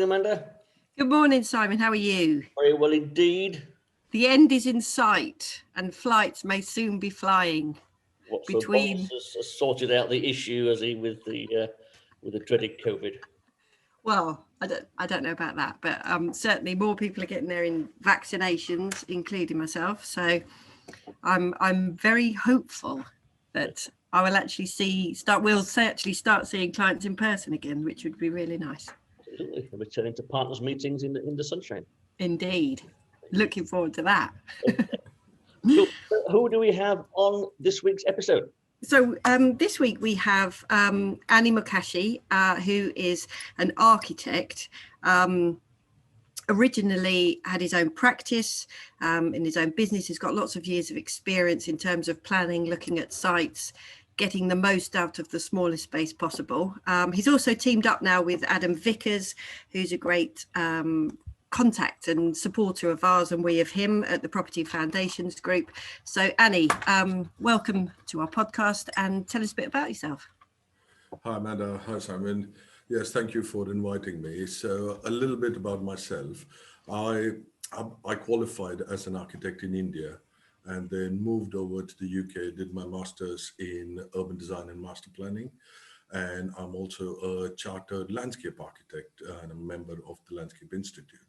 Amanda. Good morning, Simon. How are you? Very well indeed. The end is in sight and flights may soon be flying. So Boris has sorted out the issue, has he, with the dreaded COVID? Well, I don't know about that, but certainly more people are getting their vaccinations, including myself. So I'm very hopeful that I will actually start seeing clients in person again, which would be really nice. Absolutely. Returning to partners meetings in the sunshine. Indeed. Looking forward to that. So who do we have on this week's episode? So this week we have Ani Mokashi, who is an architect. Originally had his own practice in his own business. He's got lots of years of experience in terms of planning, looking at sites, getting the most out of the smallest space possible. He's also teamed up now with Adam Vickers, who's a great contact and supporter of ours and we of him at the Property Foundations Group. So Ani, welcome to our podcast and tell us a bit about yourself. Hi Amanda, hi Simon. Yes, thank you for inviting me. So a little bit about myself. I qualified as an architect in India and then moved over to the UK, did my master's in urban design and master planning. And I'm also a chartered landscape architect and a member of the Landscape Institute.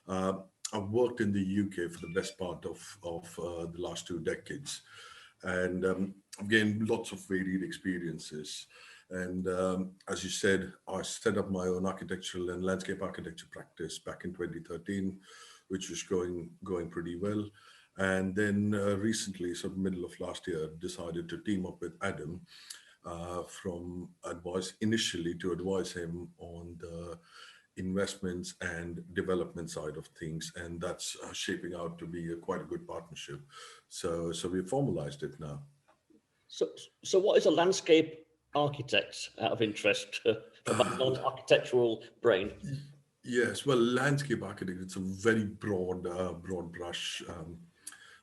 I've worked in the UK for the best part of the last 2 decades. And I've gained lots of varied experiences. And as you said, I set up my own architectural and landscape architecture practice back in 2013, which was going pretty well. And then recently, sort of middle of last year, decided to team up with Adam initially to advise him on the investments and development side of things, and that's shaping out to be quite a good partnership. So we formalized it now. So what is a landscape architect, out of interest, for my non-architectural brain? Yes, well, landscape architect, it's a very broad brush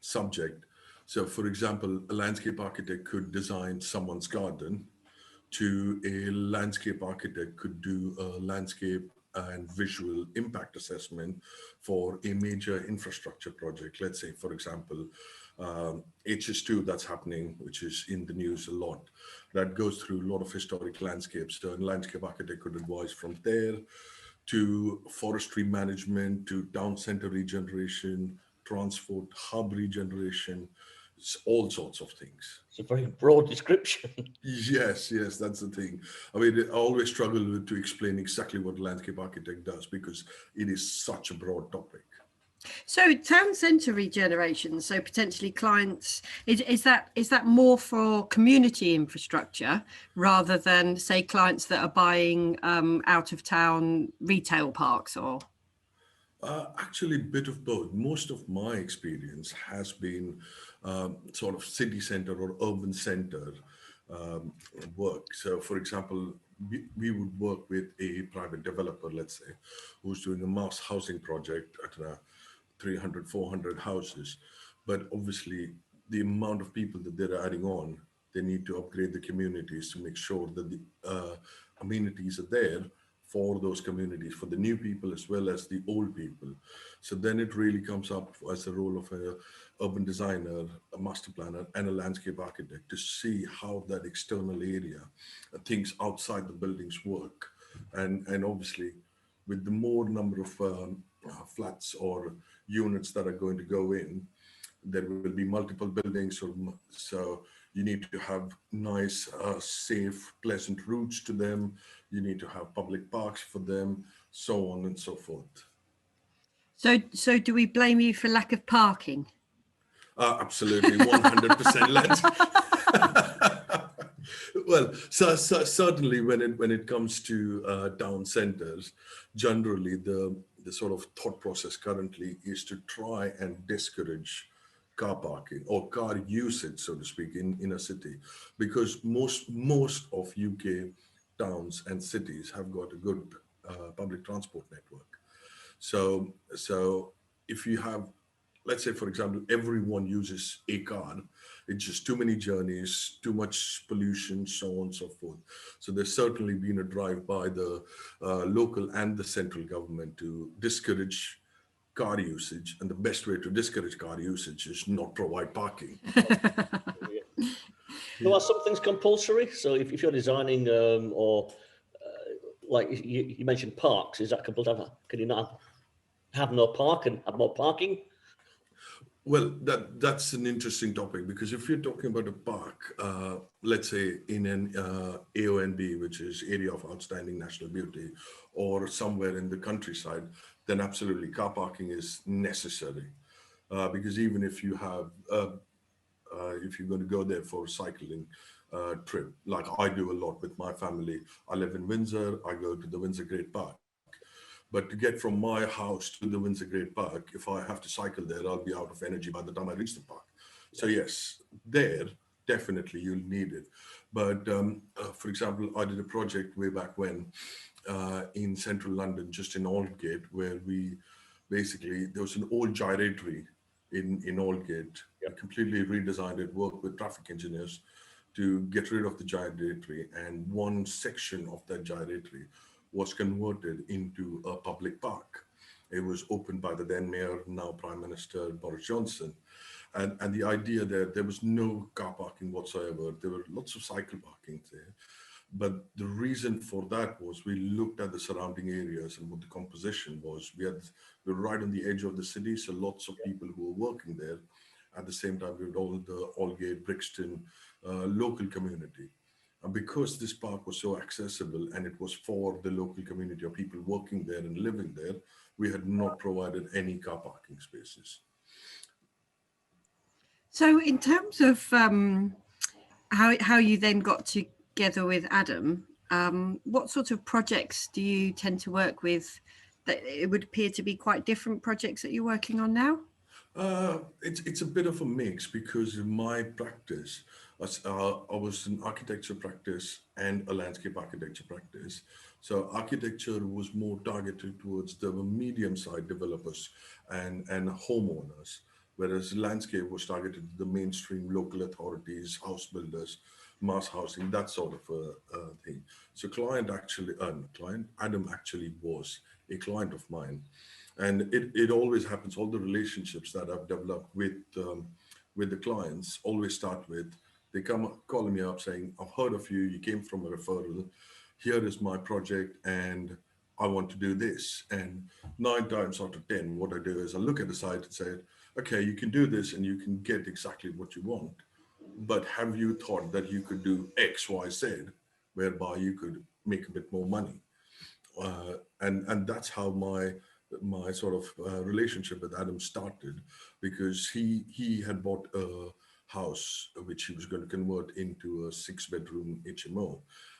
subject. So, for example, a landscape architect could design someone's garden, to a landscape architect could do a landscape and visual impact assessment for a major infrastructure project. Let's say, for example, HS2 that's happening, which is in the news a lot, that goes through a lot of historic landscapes. So a landscape architect could advise from there to forestry management, to town center regeneration, transport hub regeneration, all sorts of things. It's a very broad description. Yes, that's the thing. I mean, I always struggle to explain exactly what a landscape architect does because it is such a broad topic. So town centre regeneration, so potentially clients, is that more for community infrastructure rather than, say, clients that are buying out of town retail parks or? Actually, a bit of both. Most of my experience has been sort of city centre or urban centre work. So, for example, we would work with a private developer, let's say, who's doing a mass housing project at 300, 400 houses. But obviously, the amount of people that they're adding on, they need to upgrade the communities to make sure that the amenities are there for those communities, for the new people as well as the old people. So then it really comes up as the role of an urban designer, a master planner, and a landscape architect to see how that external area, things outside the buildings work. And obviously, with the more number of flats or units that are going to go in, there will be multiple buildings. So you need to have nice, safe, pleasant routes to them. You need to have public parks for them, so on and so forth. So do we blame you for lack of parking? Absolutely, 100% Well, so certainly when it comes to town centers, generally the sort of thought process currently is to try and discourage car parking or car usage, so to speak, in a city, because most of UK towns and cities have got a good public transport network. So if you have let's say, for example, everyone uses a car. It's just too many journeys, too much pollution, so on and so forth. So there's certainly been a drive by the local and the central government to discourage car usage. And the best way to discourage car usage is not provide parking. So are some things compulsory? So if you're designing or like you mentioned parks, is that compulsory? Can you not have no park and have more parking? Well, that's an interesting topic, because if you're talking about a park, let's say in an AONB, which is Area of Outstanding National Beauty, or somewhere in the countryside, then absolutely car parking is necessary. Because even if you have, if you're going to go there for a cycling trip, like I do a lot with my family, I live in Windsor, I go to the Windsor Great Park. But to get from my house to the Windsor Great Park, if I have to cycle there, I'll be out of energy by the time I reach the park. So yes, there, definitely you'll need it. But for example, I did a project way back when in central London, just in Aldgate, where we basically, there was an old gyratory in Aldgate. We completely redesigned it, worked with traffic engineers to get rid of the gyratory. And one section of that gyratory was converted into a public park. It was opened by the then Mayor, now Prime Minister Boris Johnson. And the idea there was no car parking whatsoever. There were lots of cycle parkings there. But the reason for that was we looked at the surrounding areas and what the composition was. We were right on the edge of the city, so lots of people who were working there. At the same time, we had all the Aldgate, Brixton local community. And because this park was so accessible and it was for the local community of people working there and living there, we had not provided any car parking spaces. So in terms of how you then got together with Adam, what sort of projects do you tend to work with that it would appear to be quite different projects that you're working on now? It's a bit of a mix, because in my practice, I was an architecture practice and a landscape architecture practice. So architecture was more targeted towards the medium-sized developers and homeowners, whereas landscape was targeted to the mainstream local authorities, house builders, mass housing, that sort of thing. So Adam actually was a client of mine. And it always happens, all the relationships that I've developed with the clients always start with, they come calling me up saying, I've heard of you, you came from a referral, here is my project and I want to do this. And 9 times out of 10, what I do is I look at the site and say, okay, you can do this and you can get exactly what you want. But have you thought that you could do X, Y, Z, whereby you could make a bit more money? And that's how my sort of relationship with Adam started, because he had bought a house which he was going to convert into a 6-bedroom HMO,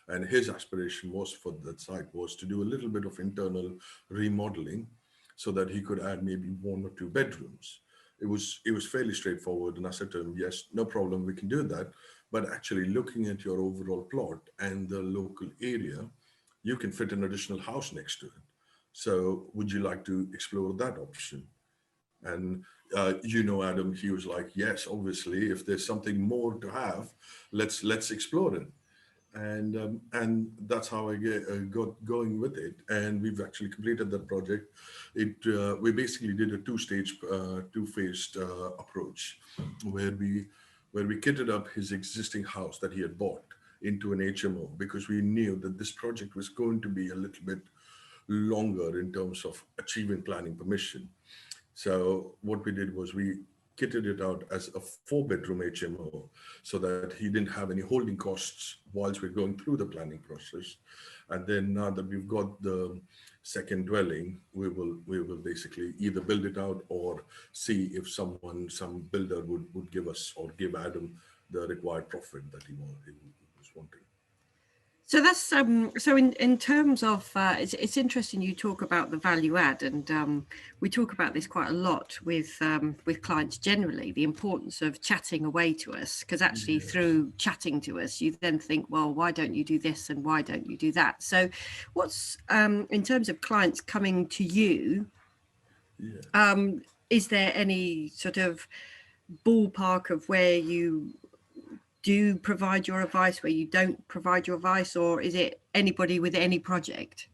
and his aspiration was for that site was to do a little bit of internal remodeling so that he could add maybe 1 or 2 bedrooms. It was fairly straightforward, and I said to him, yes, no problem, we can do that, but actually looking at your overall plot and the local area, you can fit an additional house next to it. So would you like to explore that option? And Adam, he was like, yes, obviously, if there's something more to have, let's explore it. And that's how I got going with it. And we've actually completed that project. We basically did a two-phased approach, where we kitted up his existing house that he had bought into an HMO, because we knew that this project was going to be a little bit longer in terms of achieving planning permission. So what we did was we kitted it out as a 4-bedroom HMO so that he didn't have any holding costs whilst we're going through the planning process. And then now that we've got the second dwelling, we will basically either build it out or see if some builder would give us or give Adam the required profit that he was wanting. So that's so in terms of it's interesting you talk about the value add, and we talk about this quite a lot with clients generally, the importance of chatting away to us, because actually through chatting to us you then think, well, why don't you do this and why don't you do that? So what's in terms of clients coming to you, is there any sort of ballpark of where you do provide your advice, where you don't provide your advice, or is it anybody with any project?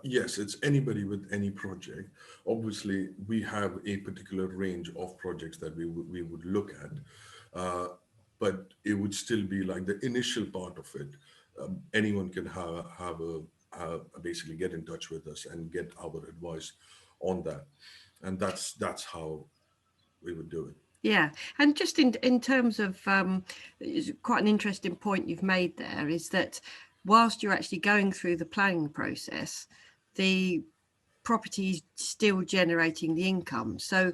Yes, it's anybody with any project. Obviously, we have a particular range of projects that we would look at, but it would still be like the initial part of it. Anyone can basically get in touch with us and get our advice on that, and that's how we would do it. Yeah, and just in terms of it's quite an interesting point you've made there, is that whilst you're actually going through the planning process, the property is still generating the income. So,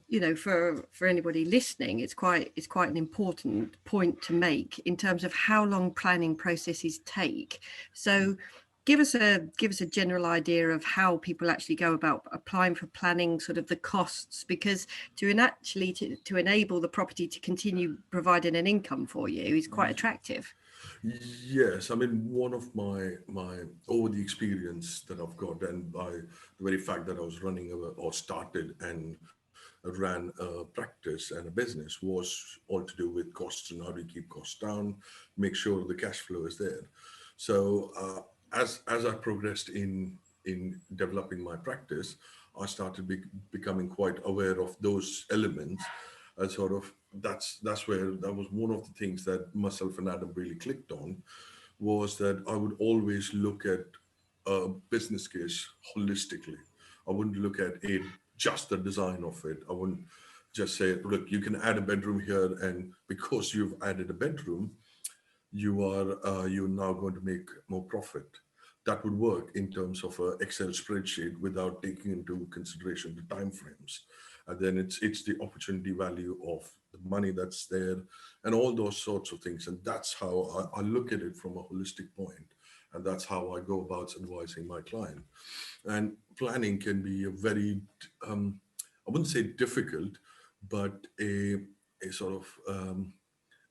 you know, for anybody listening, it's quite an important point to make in terms of how long planning processes take. So give us a general idea of how people actually go about applying for planning, sort of the costs, because to enable the property to continue providing an income for you is quite attractive. Yes, I mean, one of my over the experience that I've got, and by the very fact that I was running or started and ran a practice and a business, was all to do with costs and how do you keep costs down, make sure the cash flow is there. So as I progressed in developing my practice, I started becoming quite aware of those elements. And sort of that was one of the things that myself and Adam really clicked on, was that I would always look at a business case holistically. I wouldn't look at it just the design of it. I wouldn't just say, look, you can add a bedroom here, and because you've added a bedroom, you're now going to make more profit. That would work in terms of an Excel spreadsheet without taking into consideration the timeframes. And then it's the opportunity value of the money that's there and all those sorts of things. And that's how I look at it from a holistic point. And that's how I go about advising my client. And planning can be a very, I wouldn't say difficult, but a sort of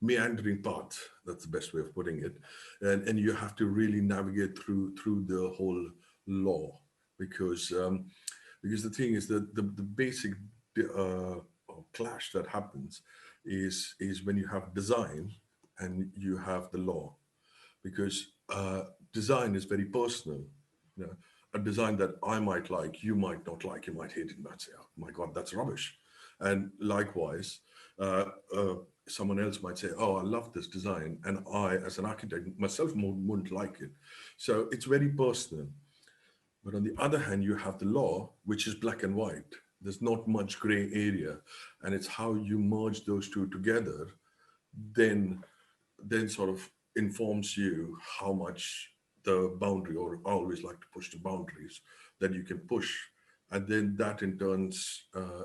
meandering path. That's the best way of putting it. And you have to really navigate through the whole law, because the thing is that the basic clash that happens is when you have design and you have the law, because design is very personal. You know, a design that I might like, you might not like, you might hate it, and might say, oh my God, that's rubbish. And likewise, someone else might say, oh, I love this design, and I, as an architect myself, wouldn't like it. So it's very personal. But on the other hand, you have the law, which is black and white. There's not much gray area, and it's how you merge those two together, then sort of informs you how much the boundary, or I always like to push the boundaries that you can push, and then that in turn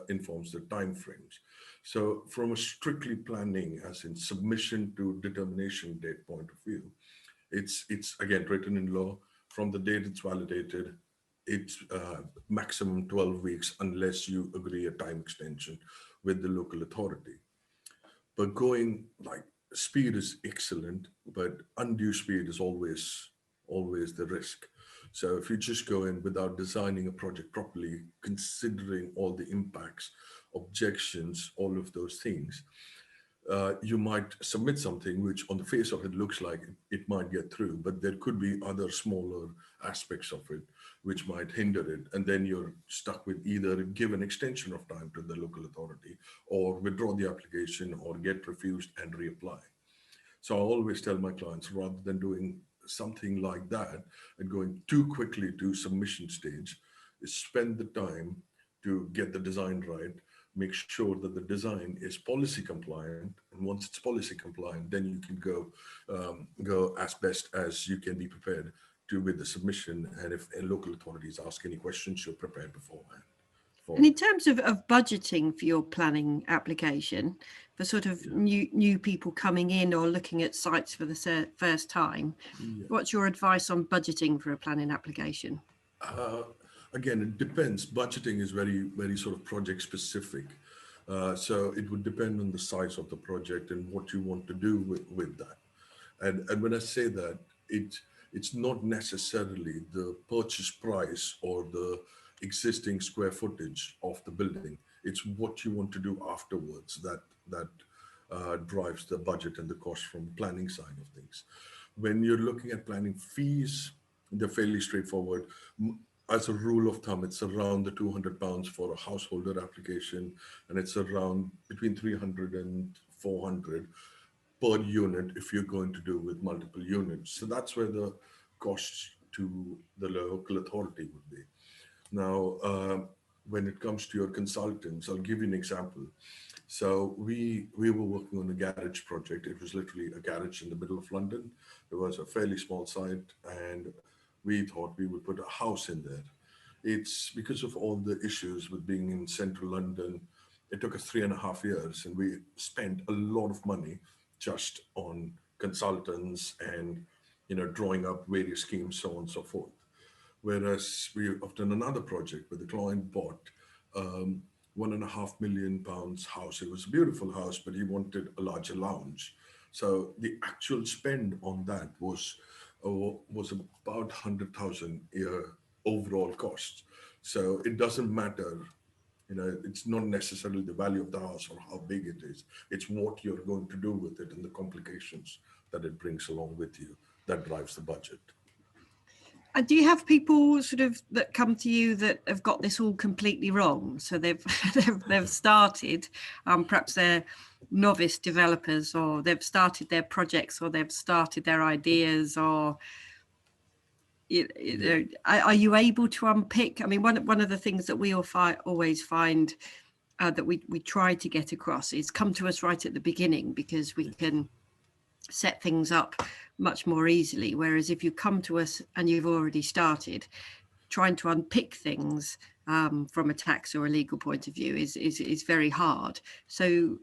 informs the timeframes. So from a strictly planning, as in submission to determination date point of view, it's again written in law. From the date it's validated, it's maximum 12 weeks unless you agree a time extension with the local authority. But going like speed is excellent, but undue speed is always the risk. So if you just go in without designing a project properly, considering all the impacts, objections, all of those things, you might submit something which on the face of it looks like it might get through, but there could be other smaller aspects of it which might hinder it. And then you're stuck with either give an extension of time to the local authority, or withdraw the application, or get refused and reapply. So I always tell my clients, rather than doing something like that and going too quickly to submission stage, is spend the time to get the design right, make sure that the design is policy compliant, and once it's policy compliant, then you can go as best as you can be prepared to with the submission. And if local authorities ask any questions, you're prepared beforehand. And in terms of budgeting for your planning application, for sort of new people coming in or looking at sites for the first time, what's your advice on budgeting for a planning application? Again, it depends. Budgeting is very, very sort of project specific. So it would depend on the size of the project and what you want to do with that. And when I say that, it's not necessarily the purchase price or the existing square footage of the building. It's what you want to do afterwards that drives the budget and the cost from planning side of things. When you're looking at planning fees, they're fairly straightforward. As a rule of thumb, it's around the £200 for a householder application, and it's around between 300 and 400 per unit if you're going to do with multiple units. So that's where the costs to the local authority would be. Now, when it comes to your consultants, I'll give you an example. So we were working on a garage project. It was literally a garage in the middle of London. It was a fairly small site, and we thought we would put a house in there. It's because of all the issues with being in central London. It took us 3.5 years, and we spent a lot of money just on consultants and drawing up various schemes, so on and so forth. Whereas we have done another project where the client bought £1.5 million house. It was a beautiful house, but he wanted a larger lounge. So the actual spend on that was about 100,000 overall cost. So it doesn't matter, it's not necessarily the value of the house or how big it is. It's what you're going to do with it and the complications that it brings along with you that drives the budget. And do you have people sort of that come to you that have got this all completely wrong? So they've they've started, perhaps they're novice developers, or they've started their projects, or they've started their ideas, or are you able to unpick? I mean, one of the things that we always find that we try to get across is come to us right at the beginning, because we can set things up much more easily. Whereas if you come to us and you've already started, trying to unpick things from a tax or a legal point of view is very hard. So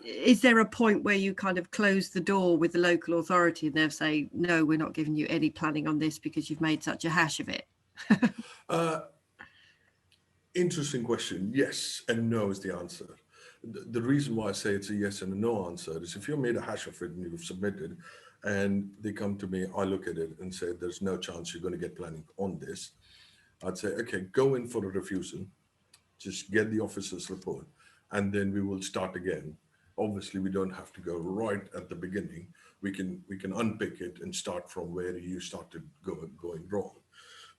is there a point where you kind of close the door with the local authority and they'll say, no, we're not giving you any planning on this because you've made such a hash of it? Interesting question. Yes and no is the answer. The reason why I say it's a yes and a no answer is if you made a hash of it and you've submitted and they come to me, I look at it and say, there's no chance you're going to get planning on this. I'd say, okay, go in for a refusal, just get the officer's report, and then we will start again. Obviously, we don't have to go right at the beginning. We can unpick it and start from where you started going wrong.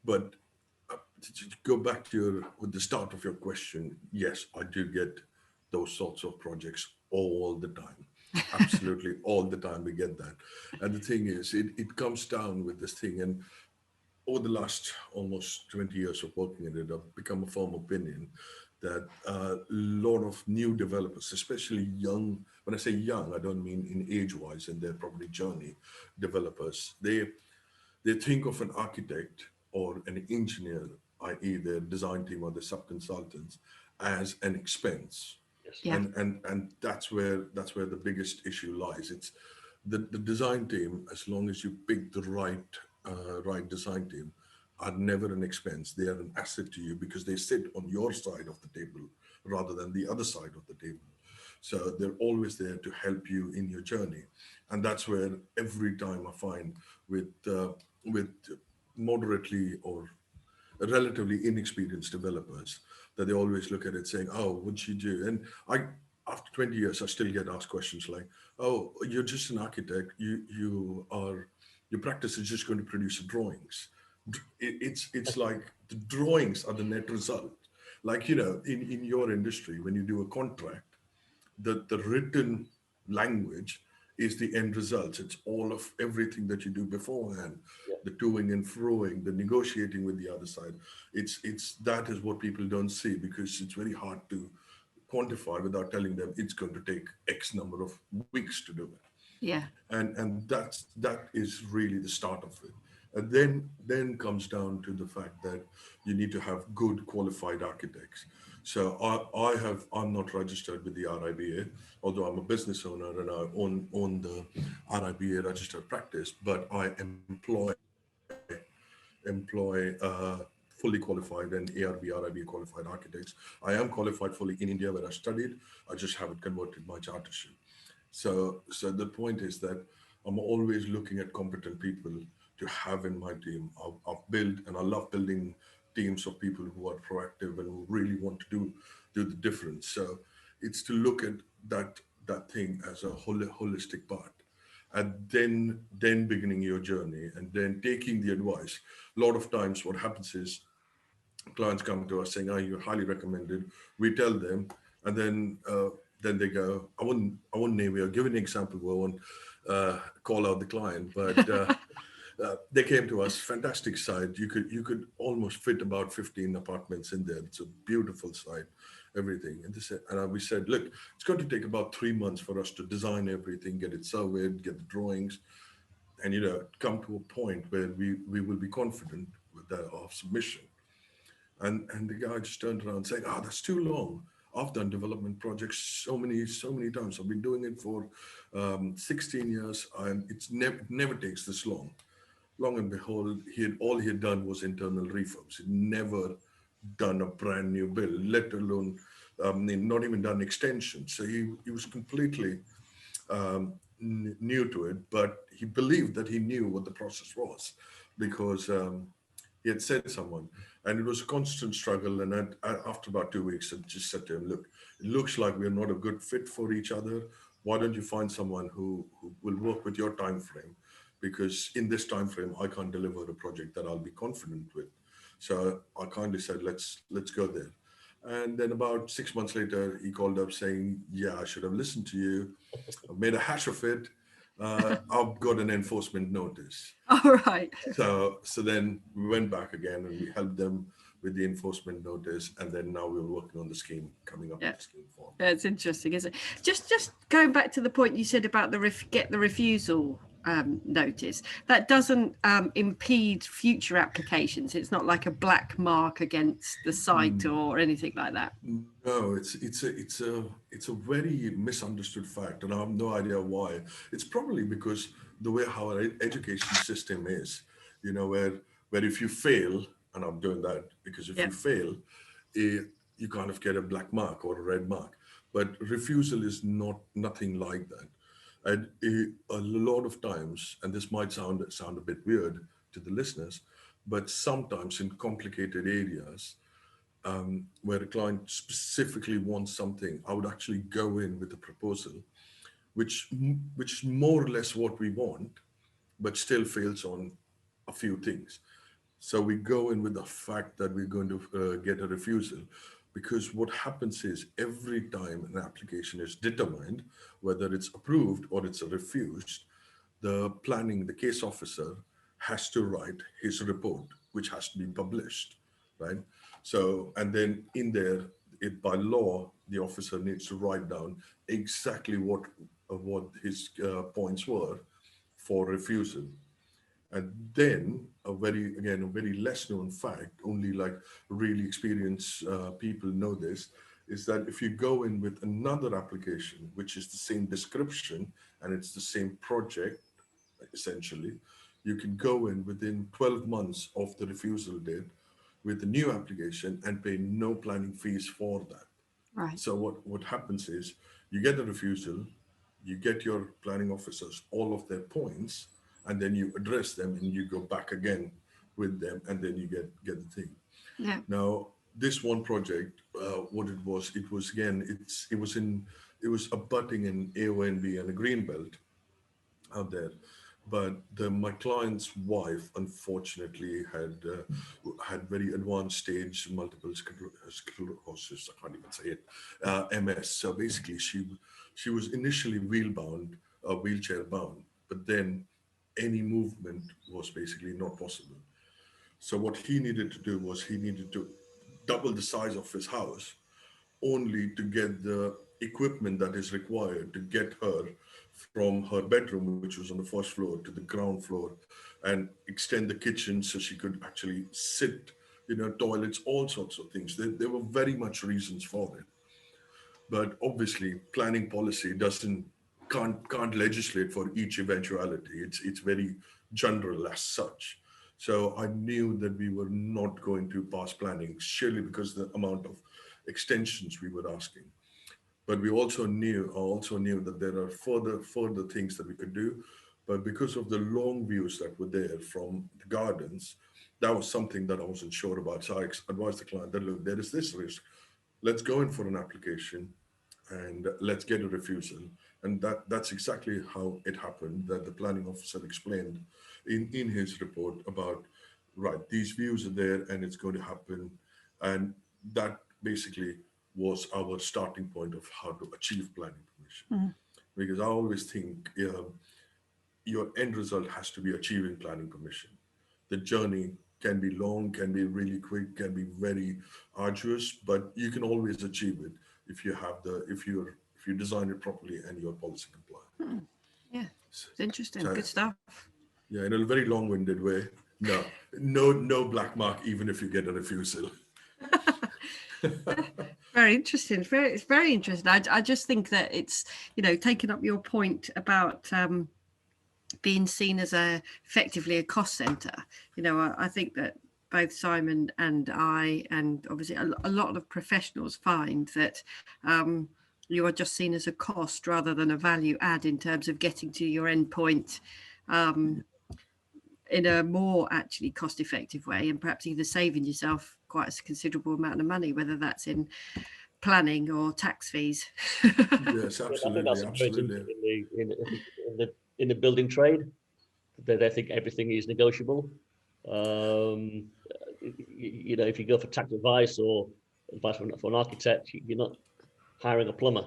But to go back to the start of your question, yes, I do get those sorts of projects all the time. Absolutely all the time we get that. And the thing is, it comes down with this thing. And over the last almost 20 years of working in it, I've become a firm opinion that a lot of new developers, especially young, when I say young, I don't mean in age-wise in their property journey, developers, they think of an architect or an engineer, i.e. their design team or the sub-consultants, as an expense. Yes. Yeah. And that's where the biggest issue lies. It's the design team, as long as you pick the right design team, are never an expense. They are an asset to you because they sit on your side of the table rather than the other side of the table. So they're always there to help you in your journey. And that's where every time I find with moderately or relatively inexperienced developers, that they always look at it saying, oh, what'd you do? And after 20 years, I still get asked questions like, oh, you're just an architect. Your practice is just going to produce drawings. It's like the drawings are the net result. Like, in your industry, when you do a contract, the written language is the end result. It's all of everything that you do beforehand, the toing and froing, the negotiating with the other side. That is what people don't see, because it's very hard to quantify without telling them it's going to take X number of weeks to do it. Yeah. And that is really the start of it. And then comes down to the fact that you need to have good qualified architects. So I'm not registered with the RIBA, although I'm a business owner and I own the RIBA registered practice, but I employ fully qualified and RIBA qualified architects. I am qualified fully in India where I studied. I just haven't converted my chartership. So the point is that I'm always looking at competent people to have in my team. I've built, and I love building teams of people who are proactive and who really want to do do the difference. So it's to look at that thing as a holistic part, and then beginning your journey and then taking the advice. A lot of times what happens is clients come to us saying, "Oh, you're highly recommended." We tell them, and then they go, "I won't name you. I'll give an example. We won't call out the client, but they came to us. Fantastic site. You could almost fit about 15 apartments in there. It's a beautiful site, everything." And they said, we said, "Look, it's going to take about 3 months for us to design everything, get it surveyed, get the drawings, and come to a point where we will be confident with our submission." And the guy just turned around saying, "Ah, that's too long. I've done development projects so many times. I've been doing it for 16 years, and it never takes this long." Long and behold, all he had done was internal refurbs. He'd never done a brand new build, let alone not even done extensions. So he was completely new to it, but he believed that he knew what the process was because he had said someone, and it was a constant struggle. And after about 2 weeks, I just said to him, "Look, it looks like we're not a good fit for each other. Why don't you find someone who will work with your time frame? Because in this time frame, I can't deliver a project that I'll be confident with." So I kindly said, let's go there. And then about 6 months later, he called up saying, "Yeah, I should have listened to you. I've made a hash of it. I've got an enforcement notice." All right. So then we went back again and we helped them with the enforcement notice, and then now we're working on the scheme, coming up with the scheme form. Yeah, it's interesting, isn't it? Just going back to the point you said about get the refusal notice. That doesn't impede future applications. It's not like a black mark against the site or anything like that. No, it's a very misunderstood fact, and I have no idea why. It's probably because the way how our education system is, where if you fail, and I'm doing that because if you fail, you kind of get a black mark or a red mark. But refusal is nothing like that. And a lot of times, and this might sound a bit weird to the listeners, but sometimes in complicated areas, where a client specifically wants something, I would actually go in with a proposal, which is more or less what we want, but still fails on a few things. So we go in with the fact that we're going to get a refusal, because what happens is every time an application is determined, whether it's approved or it's refused, the case officer has to write his report, which has to be published, right? So, and then in there, by law, the officer needs to write down exactly what his points were for refusal. And then a very less known fact, only like really experienced people know this, is that if you go in with another application, which is the same description and it's the same project, essentially, you can go in within 12 months of the refusal date with a new application and pay no planning fees for that. Right. So what happens is you get a refusal, you get your planning officers all of their points, and then you address them and you go back again with them, and then you get the thing. Yeah. Now, this one project, what it was again, it was abutting an AONB and a green belt out there. But my client's wife, unfortunately, had very advanced stage multiple sclerosis. I can't even say it. MS. So basically, she was initially wheelchair bound, but then any movement was basically not possible. So what he needed to do was he needed to double the size of his house only to get the equipment that is required to get her from her bedroom, which was on the first floor, to the ground floor, and extend the kitchen so she could actually sit, toilets, all sorts of things. There were very much reasons for it. But obviously, planning policy can't legislate for each eventuality. It's very general as such. So I knew that we were not going to pass planning, surely because the amount of extensions we were asking. But I also knew that there are further things that we could do. But because of the long views that were there from the gardens, that was something that I wasn't sure about. So I advised the client that, look, there is this risk. let's go in for an application and let's get a refusal. And that's exactly how it happened, that the planning officer explained in his report about, right, these views are there and it's going to happen. And that basically was our starting point of how to achieve planning permission. Because I always think your end result has to be achieving planning permission. The journey can be long, can be really quick, can be very arduous, but you can always achieve it if you have if you design it properly and you're policy compliant. Yeah, it's interesting. So, Good stuff. yeah, in a very long-winded way. No black mark, even if you get a refusal. Very interesting. It's very interesting. I just think that it's, taking up your point about being seen as effectively a cost center. I think that both Simon and I, and obviously a lot of professionals, find that you are just seen as a cost rather than a value add in terms of getting to your end point in a more actually cost effective way, and perhaps either saving yourself quite a considerable amount of money, whether that's in planning or tax fees. Yes, absolutely, absolutely. In the building trade, they think everything is negotiable. If you go for tax advice or advice for an architect, you're not hiring a plumber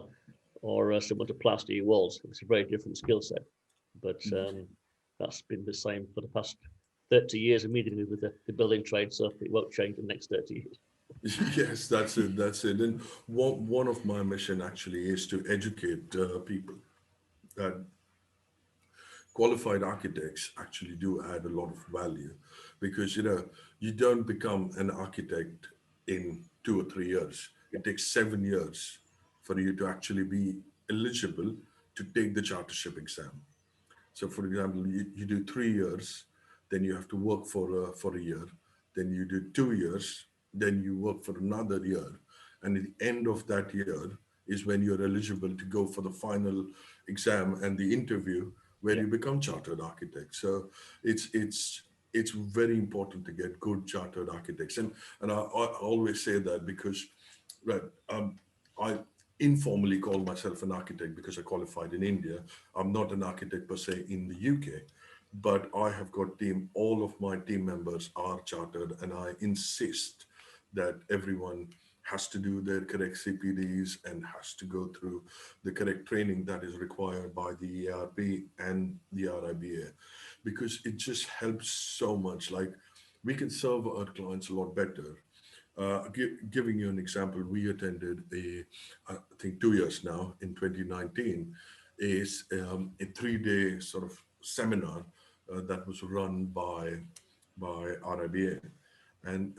or someone to plaster your walls. It's a very different skill set. But that's been the same for the past 30 years immediately with the building trade, so it won't change in the next 30 years. Yes, that's it. And one of my mission actually is to educate people that qualified architects actually do add a lot of value, because you don't become an architect in 2 or 3 years. It takes 7 years for you to actually be eligible to take the chartership exam. So for example, you do 3 years, then you have to work for a year, then you do 2 years, then you work for another year, and at the end of that year is when you're eligible to go for the final exam and the interview, where you become chartered architect. So it's very important to get good chartered architects, and I always say that because, right, I informally call myself an architect because I qualified in India. I'm not an architect per se in the UK, but I have got all of my team members are chartered, and I insist that everyone has to do their correct CPDs and has to go through the correct training that is required by the ERP and the RIBA, because it just helps so much. Like, we can serve our clients a lot better. Giving you an example, we attended I think 2 years now, in 2019, is a 3-day sort of seminar that was run by RIBA. And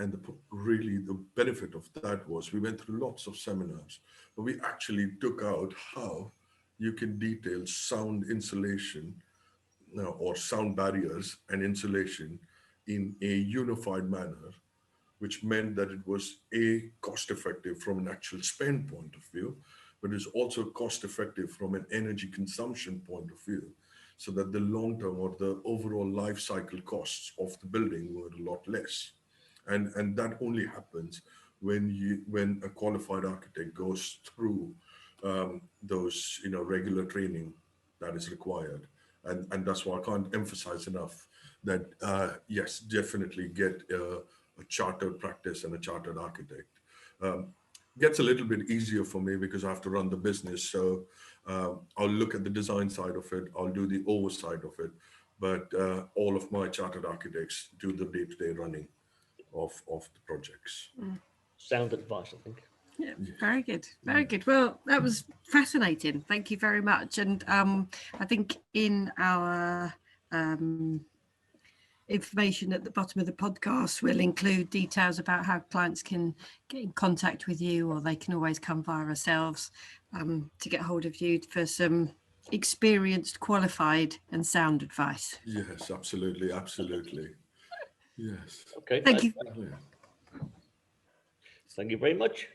really the benefit of that was we went through lots of seminars, but we actually took out how you can detail sound insulation or sound barriers and insulation in a unified manner, which meant that it was cost effective from an actual spend point of view, but it's also cost effective from an energy consumption point of view, so that the long term or the overall life cycle costs of the building were a lot less. And that only happens when a qualified architect goes through those regular training that is required. And that's why I can't emphasize enough that yes, definitely get a chartered practice and a chartered architect. Gets a little bit easier for me because I have to run the business. So I'll look at the design side of it, I'll do the oversight of it, but all of my chartered architects do the day-to-day running of the projects. Sound advice, I think. Yeah, very good, very good. Well, that was fascinating. Thank you very much. And I think in our information at the bottom of the podcast, we'll include details about how clients can get in contact with you, or they can always come via ourselves to get hold of you for some experienced, qualified and sound advice. Yes, absolutely, absolutely. Yes. Okay. Thank you. Yeah. Thank you very much.